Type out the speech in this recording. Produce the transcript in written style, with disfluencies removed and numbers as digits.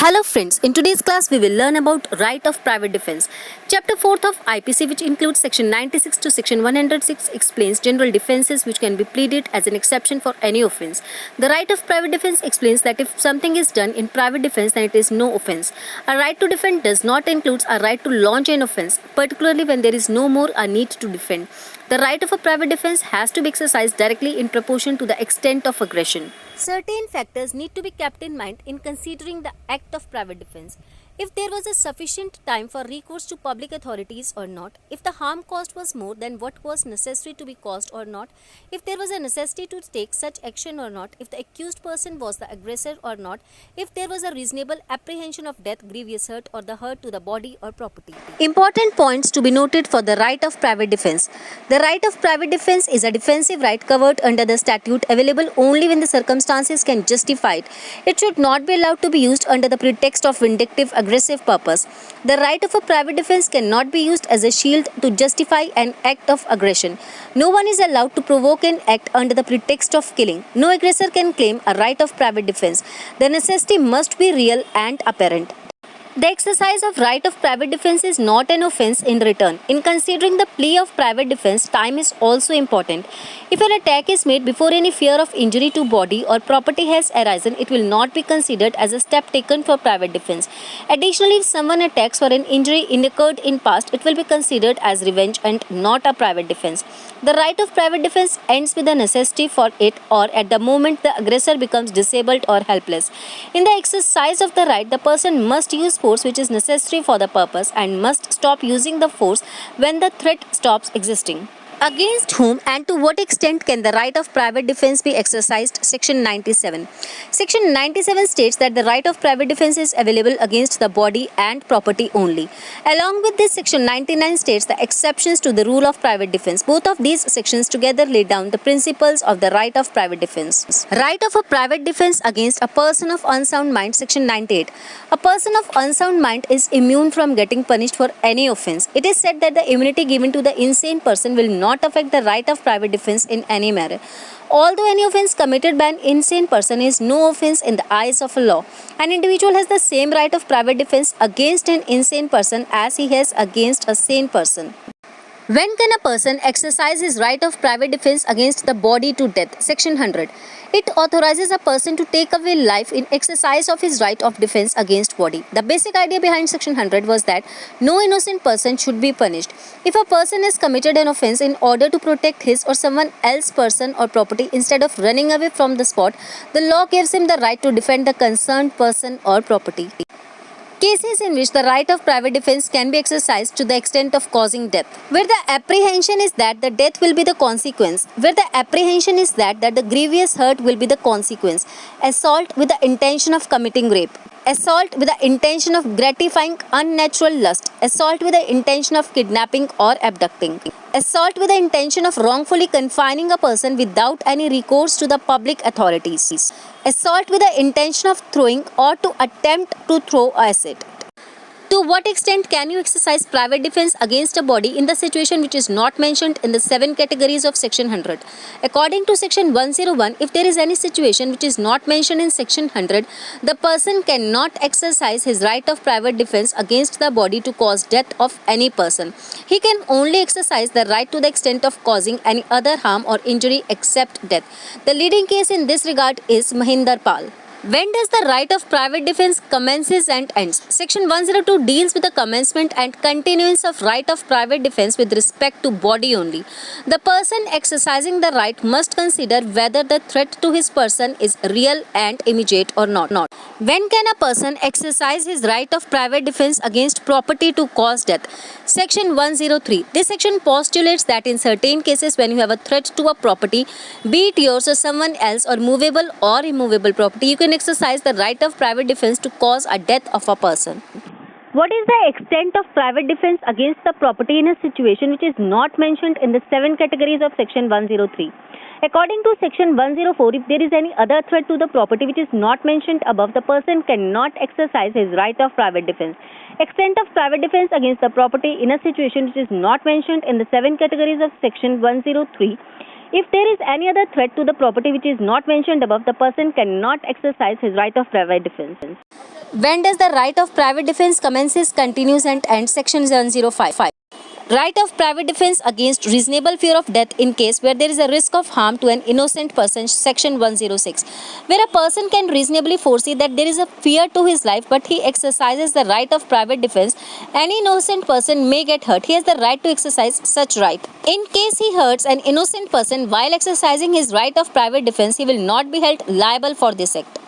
Hello friends, in today's class we will learn about right of private defense. Chapter 4th of IPC, which includes section 96 to section 106, explains general defenses which can be pleaded as an exception for any offense. The right of private defense explains that if something is done in private defense then it is no offense. A right to defend does not include a right to launch an offense, particularly when there is no more a need to defend. The right of a private defense has to be exercised directly in proportion to the extent of aggression. Certain factors need to be kept in mind in considering the act of private defense. If there was a sufficient time for recourse to public authorities or not, if the harm caused was more than what was necessary to be caused or not, if there was a necessity to take such action or not, if the accused person was the aggressor or not, if there was a reasonable apprehension of death, grievous hurt, or the hurt to the body or property. Important points to be noted for the right of private defense. The right of private defense is a defensive right covered under the statute, available only when the circumstances can justify it. It should not be allowed to be used under the pretext of vindictive aggressive purpose. The right of a private defense cannot be used as a shield to justify an act of aggression. No one is allowed to provoke an act under the pretext of killing. No aggressor can claim a right of private defense. The necessity must be real and apparent. The exercise of right of private defense is not an offense in return. In considering the plea of private defense, time is also important. If an attack is made before any fear of injury to body or property has arisen, it will not be considered as a step taken for private defense. Additionally, if someone attacks for an injury occurred in past, it will be considered as revenge and not a private defense. The right of private defense ends with the necessity for it or at the moment the aggressor becomes disabled or helpless. In the exercise of the right, the person must use force which is necessary for the purpose and must stop using the force when the threat stops existing. Against whom and to what extent can the right of private defense be exercised? Section 97. Section 97 states that the right of private defense is available against the body and property only. Along with this, Section 99 states the exceptions to the rule of private defense. Both of these sections together lay down the principles of the right of private defense. Right of a private defense against a person of unsound mind. Section 98. A person of unsound mind is immune from getting punished for any offense. It is said that the immunity given to the insane person will not affect the right of private defense in any manner. Although any offense committed by an insane person is no offense in the eyes of a law, an individual has the same right of private defense against an insane person as he has against a sane person. When can a person exercise his right of private defense against the body to death? Section 100. It authorizes a person to take away life in exercise of his right of defense against body. The basic idea behind Section 100 was that no innocent person should be punished. If a person has committed an offense in order to protect his or someone else's person or property instead of running away from the spot, the law gives him the right to defend the concerned person or property. Cases in which the right of private defense can be exercised to the extent of causing death. Where the apprehension is that the death will be the consequence. Where the apprehension is that the grievous hurt will be the consequence. Assault with the intention of committing rape. Assault with the intention of gratifying unnatural lust. Assault with the intention of kidnapping or abducting. Assault with the intention of wrongfully confining a person without any recourse to the public authorities. Assault with the intention of throwing or to attempt to throw an asset. To what extent can you exercise private defense against a body in the situation which is not mentioned in the 7 categories of Section 100? According to Section 101, if there is any situation which is not mentioned in Section 100, the person cannot exercise his right of private defense against the body to cause death of any person. He can only exercise the right to the extent of causing any other harm or injury except death. The leading case in this regard is Mahinder Pal. When does the right of private defense commences and ends? Section 102 deals with the commencement and continuance of right of private defense with respect to body only. The person exercising the right must consider whether the threat to his person is real and immediate or not. When can a person exercise his right of private defense against property to cause death? Section 103. This section postulates that in certain cases when you have a threat to a property, be it yours or someone else or movable or immovable property, you can exercise the right of private defense to cause a death of a person. What is the extent of private defense against the property in a situation which is not mentioned in the 7 categories of Section 103? According to Section 104, if there is any other threat to the property which is not mentioned above, the person cannot exercise his right of private defense. Extent of private defense against the property in a situation which is not mentioned in the 7 categories of Section 103 If there is any other threat to the property which is not mentioned above, the person cannot exercise his right of private defense. When does the right of private defense commences, continues and ends? Section 105. Right of private defense against reasonable fear of death in case where there is a risk of harm to an innocent person. Section 106. Where a person can reasonably foresee that there is a fear to his life but he exercises the right of private defense, any innocent person may get hurt. He has the right to exercise such right. In case he hurts an innocent person while exercising his right of private defense, he will not be held liable for this act.